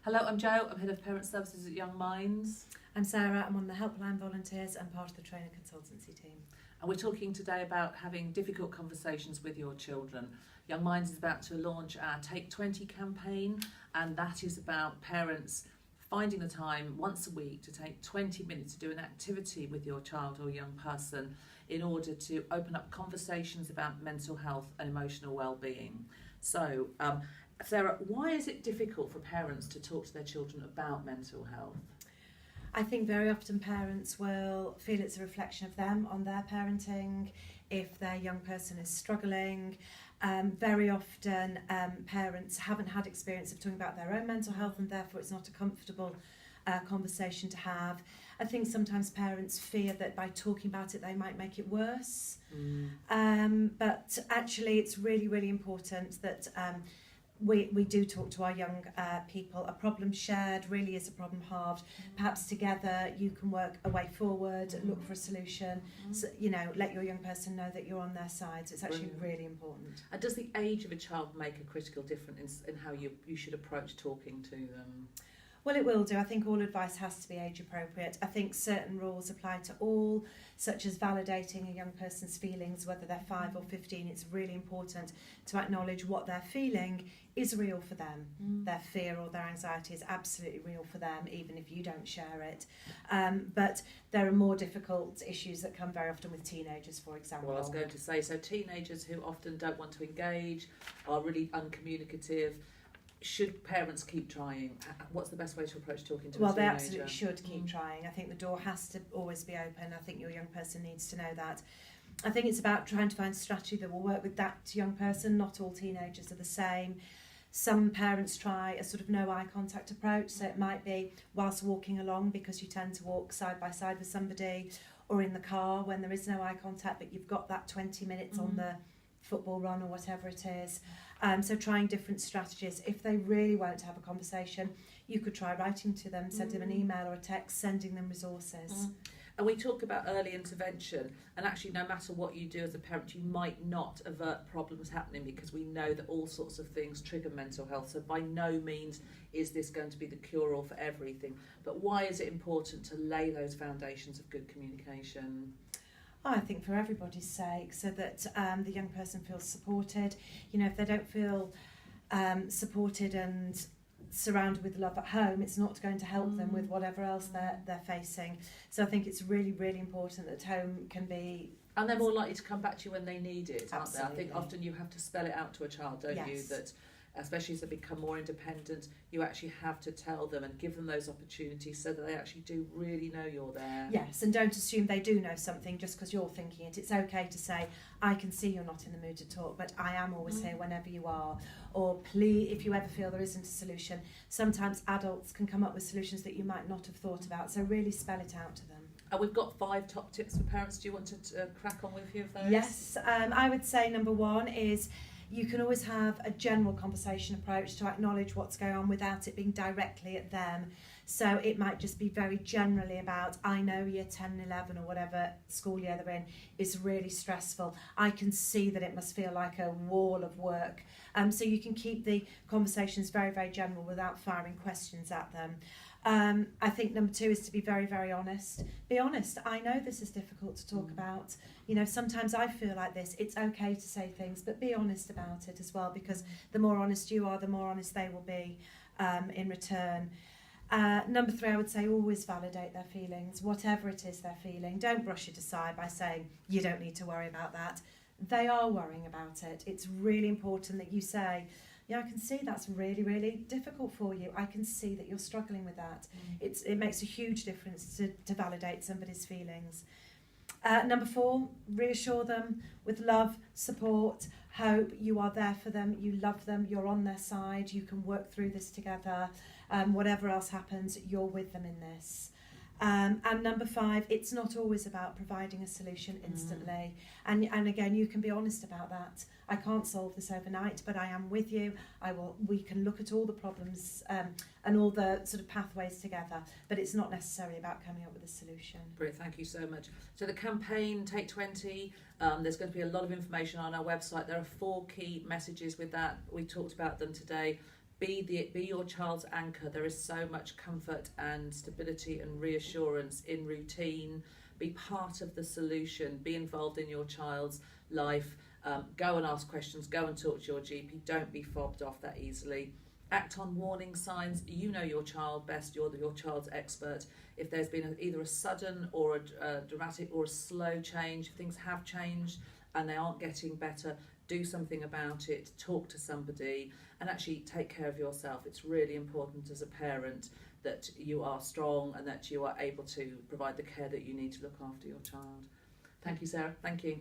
Hello, I'm Jo. I'm Head of Parent Services at YoungMinds. I'm Sarah. I'm one of the Helpline volunteers and part of the trainer consultancy team. And we're talking today about having difficult conversations with your children. YoungMinds is about to launch our Take 20 campaign, and that is about parents finding the time once a week to take 20 minutes to do an activity with your child or young person in order to open up conversations about mental health and emotional well-being. So, Sarah, why is it difficult for parents to talk to their children about mental health? I think very often parents will feel it's a reflection of them on their parenting, if their young person is struggling. Very often parents haven't had experience of talking about their own mental health, and therefore it's not a comfortable conversation to have. I think sometimes parents fear that by talking about it they might make it worse. But actually it's really, really important that we do talk to our young people. A problem shared really is a problem halved. Perhaps together you can work a way forward, look for a solution, so, let your young person know that you're on their side. So it's actually really important. And does the age of a child make a critical difference in how you should approach talking to them? Well, it will do. I think all advice has to be age appropriate. I think certain rules apply to all, such as validating a young person's feelings, whether they're 5 or 15. It's really important to acknowledge what they're feeling is real for them. Their fear or their anxiety is absolutely real for them, even if you don't share it. But there are more difficult issues that come very often with teenagers, for example. Well, I was going to say, so teenagers who often don't want to engage, are really uncommunicative. Should parents keep trying? What's the best way to approach talking to a teenager? Well, they absolutely should keep trying. I think the door has to always be open. I think your young person needs to know that. I think it's about trying to find a strategy that will work with that young person. Not all teenagers are the same. Some parents try a sort of no eye contact approach, so it might be whilst walking along, because you tend to walk side by side with somebody, or in the car when there is no eye contact but you've got that 20 minutes on the football run or whatever it is. So trying different strategies. If they really won't have a conversation, you could try writing to them, send them an email or a text, sending them resources. And we talk about early intervention, and actually no matter what you do as a parent, you might not avert problems happening, because we know that all sorts of things trigger mental health. So by no means is this going to be the cure-all for everything. But why is it important to lay those foundations of good communication? I think for everybody's sake, so that the young person feels supported. If they don't feel supported and surrounded with love at home, it's not going to help them with whatever else they're facing. So I think it's really, really important that home can be... And they're more likely to come back to you when they need it, aren't they? I think Absolutely. often you have to spell it out to a child, don't you? That especially as they become more independent, you actually have to tell them and give them those opportunities so that they actually do really know you're there. Yes, and don't assume they do know something just because you're thinking it. It's okay to say, I can see you're not in the mood to talk, but I am always here whenever you are. Or please, if you ever feel there isn't a solution, sometimes adults can come up with solutions that you might not have thought about. So really spell it out to them. And we've got 5 top tips for parents. Do you want to crack on with a few of those? Yes, I would say number 1 is you can always have a general conversation approach to acknowledge what's going on without it being directly at them. So it might just be very generally about, I know year 10 and 11 or whatever school year they're in is really stressful. I can see that it must feel like a wall of work. So you can keep the conversations very, very general without firing questions at them. I think number 2 is to be very, very honest. Be honest. I know this is difficult to talk about. Sometimes I feel like this. It's okay to say things, but be honest about it as well, because the more honest you are, the more honest they will be in return. Number 3, I would say always validate their feelings, whatever it is they're feeling. Don't brush it aside by saying, you don't need to worry about that. They are worrying about it. It's really important that you say, yeah, I can see that's really, really difficult for you. I can see that you're struggling with that. It makes a huge difference to validate somebody's feelings. Number 4, reassure them with love, support, hope. You are there for them, you love them, you're on their side, you can work through this together. Whatever else happens, you're with them in this. And number 5, it's not always about providing a solution instantly. And again, you can be honest about that. I can't solve this overnight, but I am with you. We can look at all the problems and all the sort of pathways together, but it's not necessarily about coming up with a solution. Brilliant, thank you so much. So the campaign, Take 20, there's going to be a lot of information on our website. There are 4 key messages with that. We talked about them today. Be your child's anchor. There is so much comfort and stability and reassurance in routine. Be part of the solution. Be involved in your child's life. Go and ask questions. Go and talk to your GP. Don't be fobbed off that easily. Act on warning signs. You know your child best. You're your child's expert. If there's been either a sudden or a dramatic or a slow change, if things have changed and they aren't getting better, do something about it. Talk to somebody and actually take care of yourself. It's really important as a parent that you are strong and that you are able to provide the care that you need to look after your child. Thank you, Sarah. Thank you.